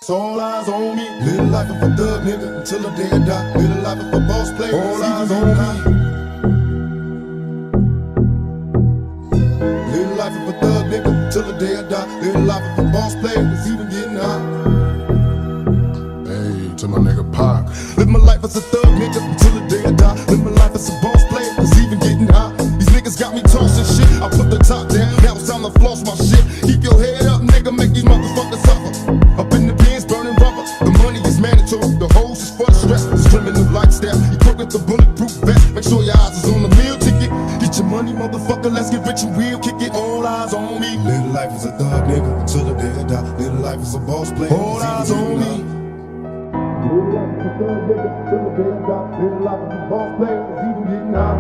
So all eyes on me. Live life of a thug nigga until the day I die. Live life of a boss player. All eyes on me. Live life of a thug nigga until the day I die. Live life of a boss player. It's even getting hot. Hey, to my nigga Pac. Live my life as a thug nigga until the day I die. Live my life as a boss player. It's even getting hot. These niggas got me tossing shit. I put the top down. Now it's time to floss my shit. Keep your head up, nigga. Make these motherfuckers suffer. Up in the bins, burning rubber. The money is mandatory. The hose is for the stress. It's criminal lifestyle. Equipped with the bulletproof vest. Make sure your eyes is on the meal ticket. Get your money, motherfucker. Let's get rich and real. Kick it. All eyes on me. Live life as a thug nigga until the day I die. Live life as a boss player. All eyes on me. Live life as a thug nigga until the day I die. Live life as a boss player. It's even getting hot.